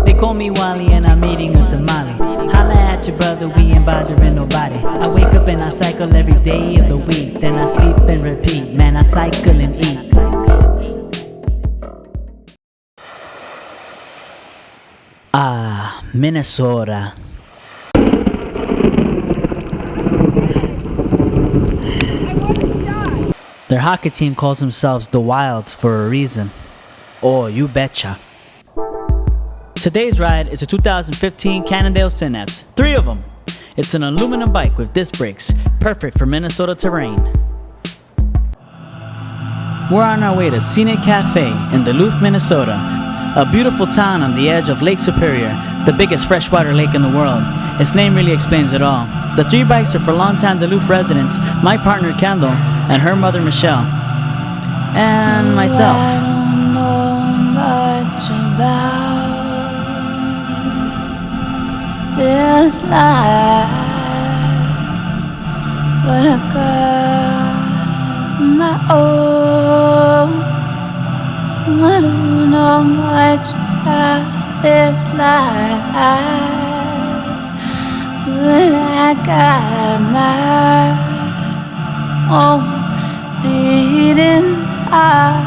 They call me Wally and I'm eating a tamale. Holla at your brother, we ain't bothering nobody. I wake up and I cycle every day of the week. Then I sleep and repeat, man, I cycle and eat. Ah, Minnesota. Their hockey team calls themselves the Wild for a reason. Oh, you betcha. Today's ride is a 2015 Cannondale Synapse, 3 of them. It's an aluminum bike with disc brakes, perfect for Minnesota terrain. We're on our way to Scenic Cafe in Duluth, Minnesota, a beautiful town on the edge of Lake Superior, the biggest freshwater lake in the world. Its name really explains it all. The 3 bikes are for longtime Duluth residents, my partner Kendall, and her mother Michelle, and myself. I don't know much about this life, but I got my own. I don't know much about this life, but I got my own beating heart.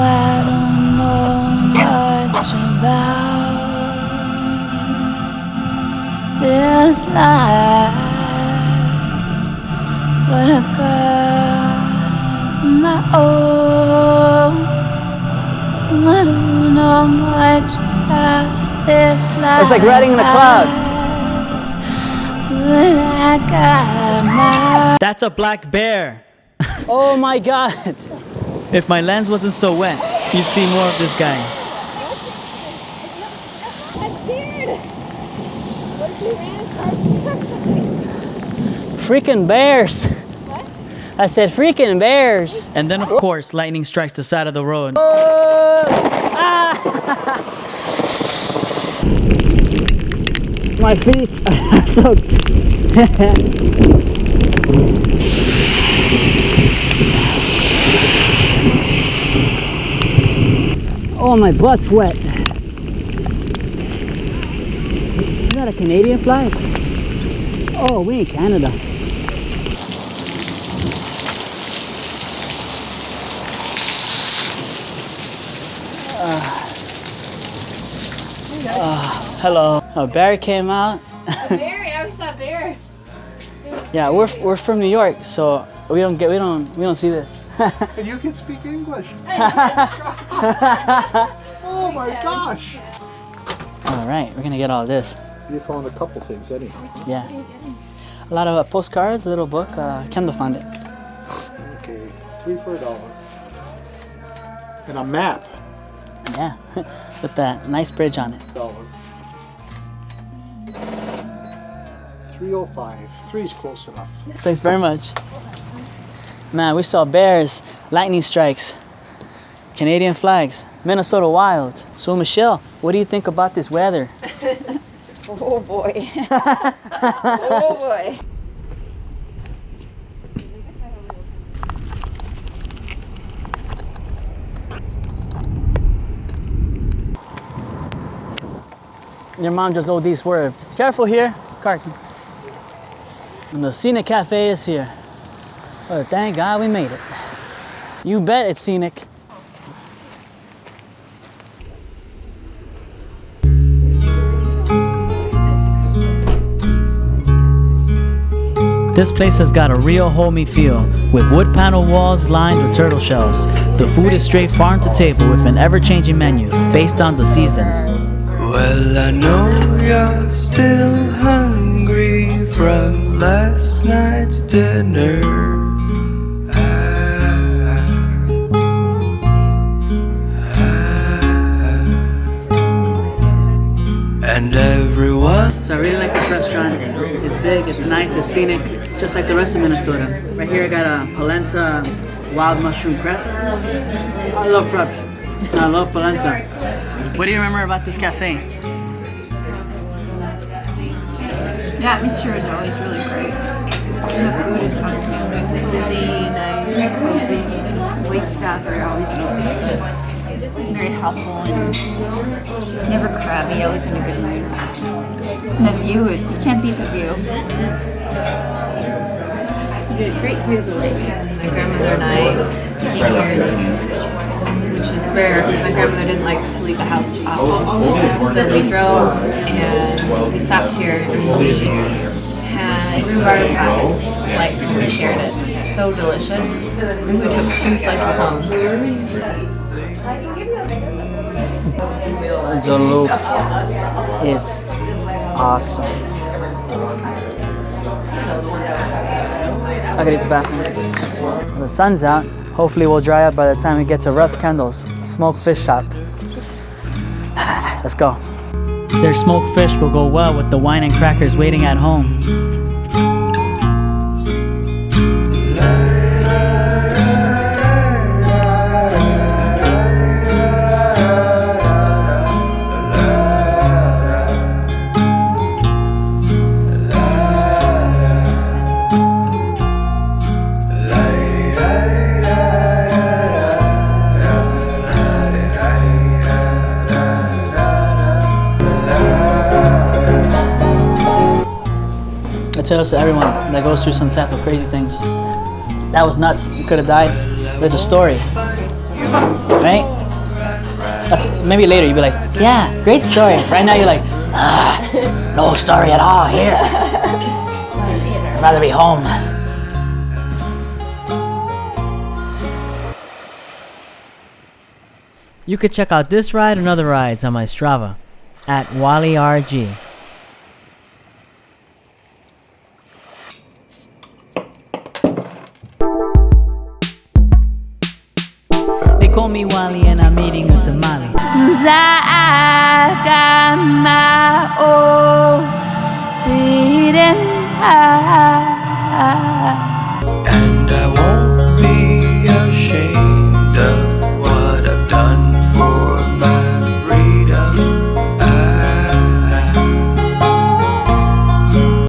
I don't know much about this life, but I got my own. I don't know much about this life. It's like riding in a cloud. But I got my... That's a black bear. Oh my God. If my lens wasn't so wet, you'd see more of this guy. I'm scared. What if you ran across? Freaking bears. What? I said freaking bears. And then of course, lightning strikes the side of the road. My feet are soaked. Oh, my butt's wet. Is that a Canadian flag? Oh, we in Canada. Hello. A bear came out. Bear? I always saw bear. Yeah, we're from New York, so we don't see this. And you can speak English. Oh my gosh! All right, we're gonna get all this. You found a couple things anyhow. Yeah, a lot of postcards, a little book. Kendall found it. Okay, 3 for $1. And a map. Yeah, with that nice bridge on it. $1. 305. 3's close enough. Thanks very much. Man, we saw bears, lightning strikes, Canadian flags, Minnesota Wild. So Michelle, what do you think about this weather? Oh boy. Oh boy. Your mom just OD swerved. Careful here, car. And the Scenic Cafe is here. Oh, thank God we made it. You bet it's scenic. This place has got a real homey feel, with wood panel walls lined with turtle shells. The food is straight farm to table with an ever-changing menu based on the season. Well, I know you're still hungry from last night's dinner. And everyone. So I really like this restaurant. It's big, it's nice, it's scenic. just like the rest of Minnesota. Right here I got a polenta wild mushroom crepe. I love crepes. I love polenta. What do you remember about this cafe? The atmosphere is always really great. And the food is outstanding. Busy, nice, cozy. Wait staff are always very helpful and never crabby, always in a good mood. And the view, you can't beat the view. You get a great view of the lake. My grandmother and I came here, which is rare because my grandmother didn't like to leave the house often. So we drove and we stopped here and we had rhubarb pie sliced and we shared it. It was so delicious. We took 2 slices home. Duluth is awesome. Look at this bathroom. The sun's out. Hopefully we'll dry up by the time we get to Russ Kendall's smoked fish shop. Let's go. Their smoked fish will go well with the wine and crackers waiting at home. I tell this to everyone that goes through some type of crazy things. That was nuts. You could have died. There's a story, right? That's maybe later you'd be like, yeah, great story. Right now you're like, no story at all here. I'd rather be home. You could check out this ride and other rides on my Strava at Wally R.G. They call me Wally and I'm eating a tamale. beating heart.